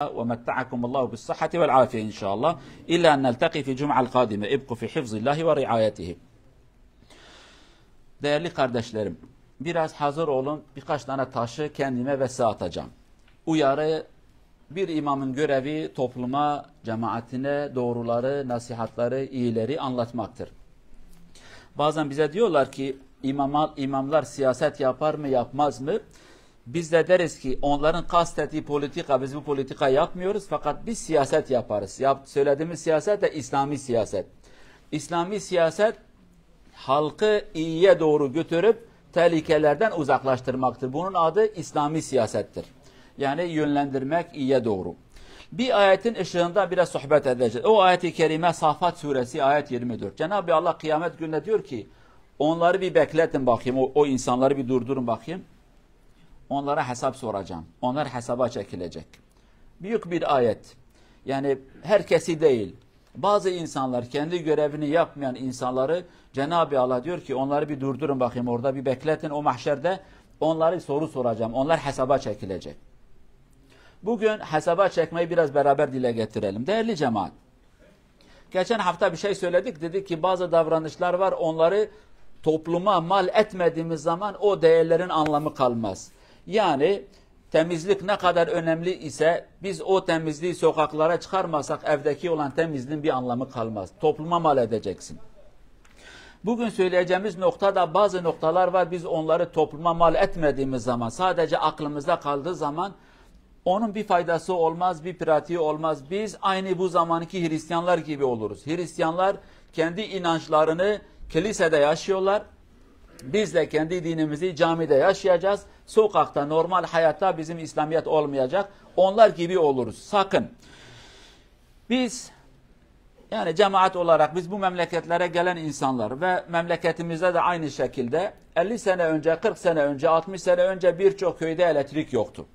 ومتعكم الله بالصحة والعافية إن شاء الله إلا أن نلتقي في الجمعة القادمة ابقوا في حفظ الله ورعايته. Değerli kardeşlerim, biraz hazır olun, birkaç tane taşı kendime ve size atacağım. Uyarı, bir imamın görevi topluma, cemaatine doğruları, nasihatları, iyileri anlatmaktır. Bazen bize diyorlar ki imamlar siyaset yapar mı yapmaz mı? Biz de deriz ki onların kastettiği politika, biz bu politika yapmıyoruz fakat biz siyaset yaparız. Söylediğimiz siyaset de İslami siyaset. İslami siyaset halkı iyiye doğru götürüp tehlikelerden uzaklaştırmaktır. Bunun adı İslami siyasettir. Yani yönlendirmek iyiye doğru. Bir ayetin ışığında biraz sohbet edeceğiz. O ayet-i kerime Safat suresi ayet 24. Cenab-ı Allah kıyamet gününde diyor ki onları bir bekletin bakayım, o insanları bir durdurun bakayım. Onlara hesap soracağım. Onlar hesaba çekilecek. Büyük bir ayet. Yani herkesi değil. Bazı insanlar, kendi görevini yapmayan insanları Cenab-ı Allah diyor ki onları bir durdurun bakayım, orada bir bekletin, o mahşerde onları soru soracağım. Onlar hesaba çekilecek. Bugün hesaba çekmeyi biraz beraber dile getirelim. Değerli cemaat, geçen hafta bir şey söyledik. Dedik ki bazı davranışlar var, onları topluma mal etmediğimiz zaman o değerlerin anlamı kalmaz. Yani temizlik ne kadar önemli ise biz o temizliği sokaklara çıkarmasak evdeki olan temizliğin bir anlamı kalmaz. Topluma mal edeceksin. Bugün söyleyeceğimiz noktada bazı noktalar var, biz onları topluma mal etmediğimiz zaman, sadece aklımızda kaldığı zaman onun bir faydası olmaz, bir pratiği olmaz. Biz aynı bu zamanki Hristiyanlar gibi oluruz. Hristiyanlar kendi inançlarını kilisede yaşıyorlar. Biz de kendi dinimizi camide yaşayacağız. Sokakta, normal hayatta bizim İslamiyet olmayacak. Onlar gibi oluruz. Sakın. Biz yani cemaat olarak biz bu memleketlere gelen insanlar ve memleketimizde de aynı şekilde 50 sene önce, 40 sene önce, 60 sene önce birçok köyde elektrik yoktu.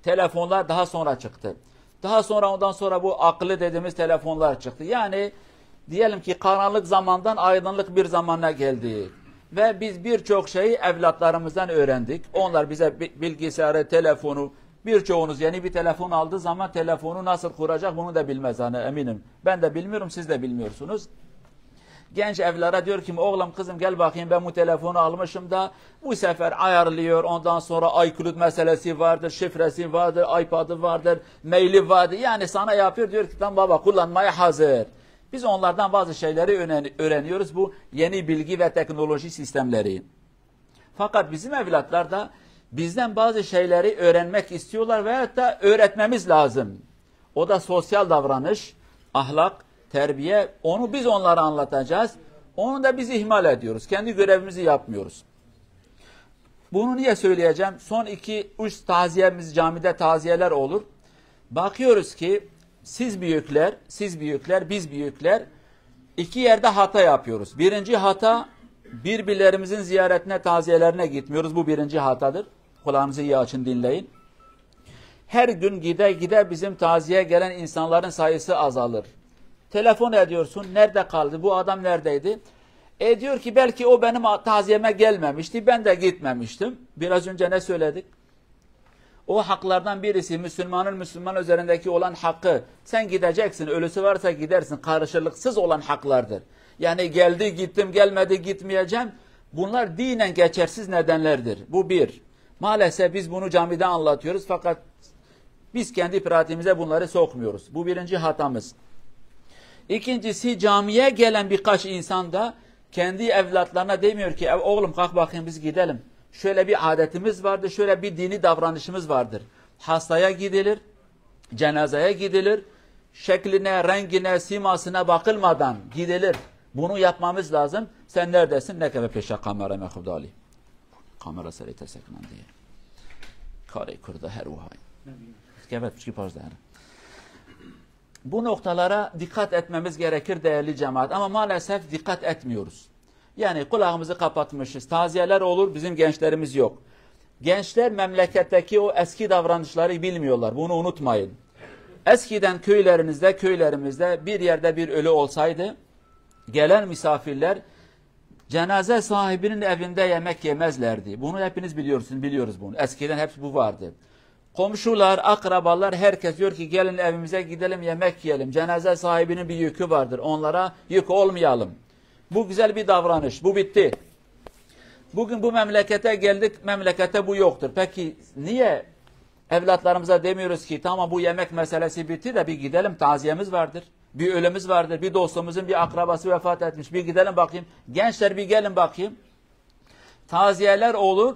Telefonlar daha sonra çıktı. Daha sonra ondan sonra bu akıllı dediğimiz telefonlar çıktı. Yani diyelim ki karanlık zamandan aydınlık bir zamana geldi. Ve biz birçok şeyi evlatlarımızdan öğrendik. Onlar bize bilgisayarı, telefonu, birçoğunuz yeni bir telefon aldığı zaman telefonu nasıl kuracak bunu da bilmez hani eminim. Ben de bilmiyorum, siz de bilmiyorsunuz. Genç evlara diyor ki oğlum kızım gel bakayım ben bu telefonu almışım da bu sefer ayarlıyor. Ondan sonra iCloud meselesi vardır, şifresi vardır, iPad'ı vardır, maili vardır. Yani sana yapıyor diyor ki tamam baba kullanmaya hazır. Biz onlardan bazı şeyleri öğreniyoruz, bu yeni bilgi ve teknoloji sistemleri. Fakat bizim evlatlar da bizden bazı şeyleri öğrenmek istiyorlar veyahut da öğretmemiz lazım. O da sosyal davranış, ahlak, terbiye, onu biz onlara anlatacağız. Onu da biz ihmal ediyoruz. Kendi görevimizi yapmıyoruz. Bunu niye söyleyeceğim? Son 2-3 taziyemiz, camide taziyeler olur. Bakıyoruz ki siz büyükler, biz büyükler iki yerde hata yapıyoruz. Birinci hata, birbirlerimizin ziyaretine, taziyelerine gitmiyoruz. Bu birinci hatadır. Kulağınızı iyi açın, dinleyin. Her gün gide bizim taziye gelen insanların sayısı azalır. Telefon ediyorsun, nerede kaldı, bu adam neredeydi? Diyor ki belki o benim taziyeme gelmemişti, ben de gitmemiştim. Biraz önce ne söyledik? O haklardan birisi Müslümanın Müslüman üzerindeki olan hakkı. Sen gideceksin, ölüsü varsa gidersin. Karşılıksız olan haklardır. Yani geldi gittim, gelmedi gitmeyeceğim. Bunlar dinen geçersiz nedenlerdir. Bu bir. Maalesef biz bunu camide anlatıyoruz fakat biz kendi pratiğimize bunları sokmuyoruz. Bu birinci hatamız. İkincisi camiye gelen birkaç insan da kendi evlatlarına demiyor ki oğlum kalk bakayım biz gidelim. Şöyle bir adetimiz vardır, şöyle bir dini davranışımız vardır. Hastaya gidilir, cenazeye gidilir, şekline, rengine, simasına bakılmadan gidilir. Bunu yapmamız lazım. Sen neredesin? Ne kadar peşe kamera mekudali. Kamera seri tesekmen diye. Kare kurda her uhay. Evet, çünkü pazar. Bu noktalara dikkat etmemiz gerekir değerli cemaat. Ama maalesef dikkat etmiyoruz. Yani kulağımızı kapatmışız. Taziyeler olur, bizim gençlerimiz yok. Gençler memleketteki o eski davranışları bilmiyorlar. Bunu unutmayın. Eskiden köylerimizde bir yerde bir ölü olsaydı, gelen misafirler cenaze sahibinin evinde yemek yemezlerdi. Bunu hepiniz biliyorsunuz, biliyoruz bunu. Eskiden hep bu vardı. Komşular, akrabalar, herkes diyor ki gelin evimize gidelim yemek yiyelim. Cenaze sahibinin bir yükü vardır. Onlara yük olmayalım. Bu güzel bir davranış. Bu bitti. Bugün bu memlekete geldik. Memlekete bu yoktur. Peki niye evlatlarımıza demiyoruz ki tamam bu yemek meselesi bitti de bir gidelim, taziyemiz vardır. Bir ölümümüz vardır. Bir dostumuzun bir akrabası vefat etmiş. Bir gidelim bakayım. Gençler bir gelin bakayım. Taziyeler olur.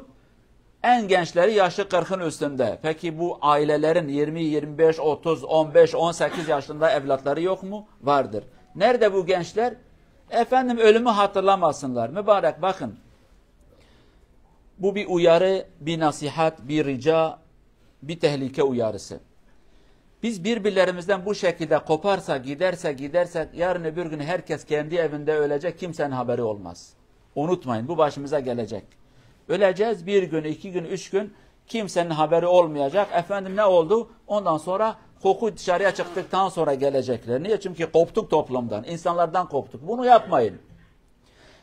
En gençleri yaşı 40'ın üstünde. Peki bu ailelerin 20, 25, 30, 15, 18 yaşında evlatları yok mu? Vardır. Nerede bu gençler? Efendim ölümü hatırlamasınlar. Mübarek bakın. Bu bir uyarı, bir nasihat, bir rica, bir tehlike uyarısı. Biz birbirlerimizden bu şekilde koparsak, gidersek yarın öbür gün herkes kendi evinde ölecek, kimsenin haberi olmaz. Unutmayın, bu başımıza gelecek. Öleceğiz 1 gün, 2 gün, 3 gün kimsenin haberi olmayacak. Efendim ne oldu? Ondan sonra koku dışarıya çıktıktan sonra gelecekler. Niye? Çünkü koptuk toplumdan, insanlardan koptuk. Bunu yapmayın.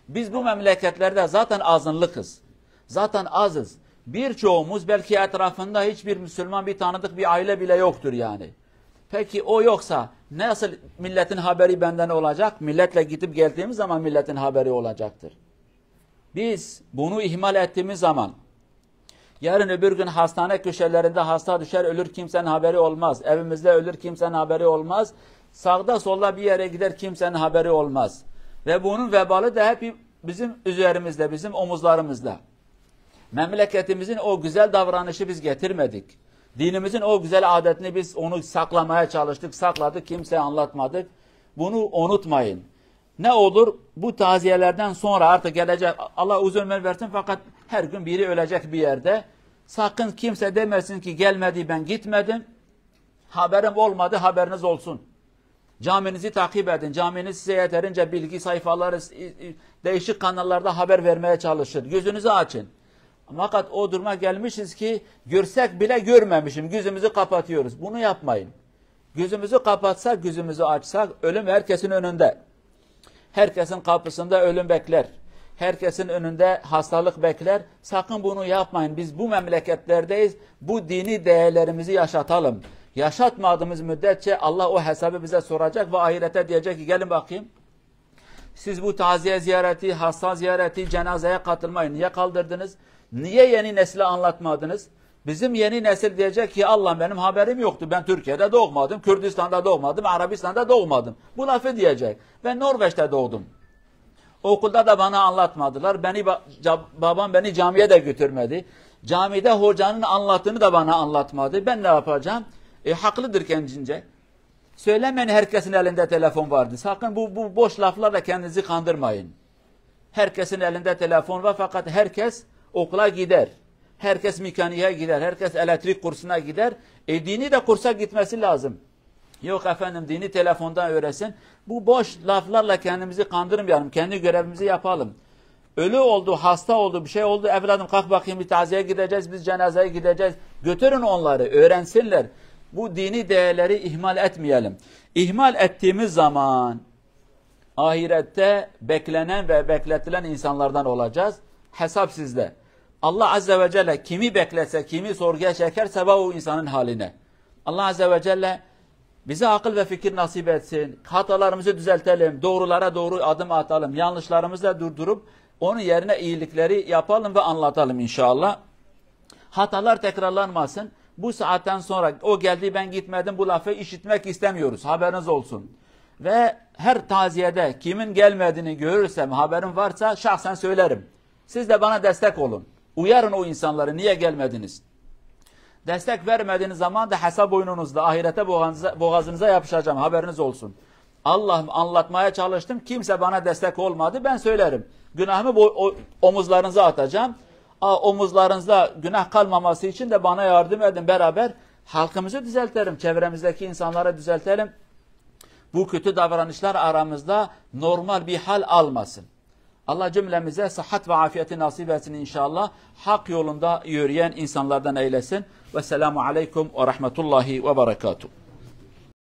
Biz bu memleketlerde zaten azınlıkız. Zaten azız. Birçoğumuz belki etrafında hiçbir Müslüman, bir tanıdık bir aile bile yoktur yani. Peki o yoksa nasıl milletin haberi benden olacak? Milletle gidip geldiğimiz zaman milletin haberi olacaktır. Biz bunu ihmal ettiğimiz zaman yarın öbür gün hastane köşelerinde hasta düşer ölür kimsenin haberi olmaz. Evimizde ölür kimsenin haberi olmaz. Sağda solda bir yere gider kimsenin haberi olmaz. Ve bunun vebalı da hep bizim üzerimizde, bizim omuzlarımızda. Memleketimizin o güzel davranışı biz getirmedik. Dinimizin o güzel adetini biz onu saklamaya çalıştık, sakladık, kimseye anlatmadık. Bunu unutmayın. Ne olur? Bu taziyelerden sonra artık gelecek, Allah uzun ömür versin fakat her gün biri ölecek bir yerde. Sakın kimse demesin ki gelmedi ben gitmedim. Haberim olmadı, haberiniz olsun. Caminizi takip edin. Caminiz size yeterince bilgi sayfaları, değişik kanallarda haber vermeye çalışır. Gözünüzü açın. Fakat o duruma gelmişiz ki görsek bile görmemişim. Gözümüzü kapatıyoruz. Bunu yapmayın. Gözümüzü kapatsak, gözümüzü açsak ölüm herkesin önünde. Herkesin kapısında ölüm bekler. Herkesin önünde hastalık bekler. Sakın bunu yapmayın. Biz bu memleketlerdeyiz. Bu dini değerlerimizi yaşatalım. Yaşatmadığımız müddetçe Allah o hesabı bize soracak ve ahirete diyecek ki gelin bakayım. Siz bu taziye ziyareti, hasta ziyareti, cenazeye katılmayın. Niye kaldırdınız? Niye yeni nesile anlatmadınız? Bizim yeni nesil diyecek ki Allah benim haberim yoktu. Ben Türkiye'de doğmadım, Kürdistan'da doğmadım, Arabistan'da doğmadım. Bu lafı diyecek. Ben Norveç'te doğdum. Okulda da bana anlatmadılar. Babam beni camiye de götürmedi. Camide hocanın anlattığını da bana anlatmadı. Ben ne yapacağım? Haklıdır kendince. Söylemeyin herkesin elinde telefon vardı. Sakın bu boş laflarla kendinizi kandırmayın. Herkesin elinde telefon var fakat herkes okula gider. Herkes mekaniğe gider. Herkes elektrik kursuna gider. Dini de kursa gitmesi lazım. Yok efendim dini telefondan öğrensin. Bu boş laflarla kendimizi kandırmayalım. Kendi görevimizi yapalım. Ölü oldu, hasta oldu, bir şey oldu. Evladım kalk bakayım bir taziyeye gideceğiz, biz cenazeye gideceğiz. Götürün onları, öğrensinler. Bu dini değerleri ihmal etmeyelim. İhmal ettiğimiz zaman ahirette beklenen ve bekletilen insanlardan olacağız. Hesap sizde. Allah Azze ve Celle kimi bekletse, kimi sorguya çekerse o insanın haline. Allah Azze ve Celle bize akıl ve fikir nasip etsin. Hatalarımızı düzeltelim. Doğrulara doğru adım atalım. Yanlışlarımızı da durdurup onun yerine iyilikleri yapalım ve anlatalım inşallah. Hatalar tekrarlanmasın. Bu saatten sonra o geldi ben gitmedim bu lafı işitmek istemiyoruz. Haberiniz olsun. Ve her taziyede kimin gelmediğini görürsem haberim varsa şahsen söylerim. Siz de bana destek olun. Uyarın o insanları niye gelmediniz? Destek vermediğiniz zaman da hesap boynunuzda ahirete boğazınıza yapışacağım haberiniz olsun. Allah'ım anlatmaya çalıştım kimse bana destek olmadı ben söylerim. Günahımı omuzlarınıza atacağım. Omuzlarınızda günah kalmaması için de bana yardım edin beraber halkımızı düzeltelim. Çevremizdeki insanları düzeltelim. Bu kötü davranışlar aramızda normal bir hal almasın. Allah cümlemize sıhhat ve afiyeti nasip etsin inşallah. Hak yolunda yürüyen insanlardan eylesin. Vesselamu aleyküm ve rahmetullahi ve berekatuhu.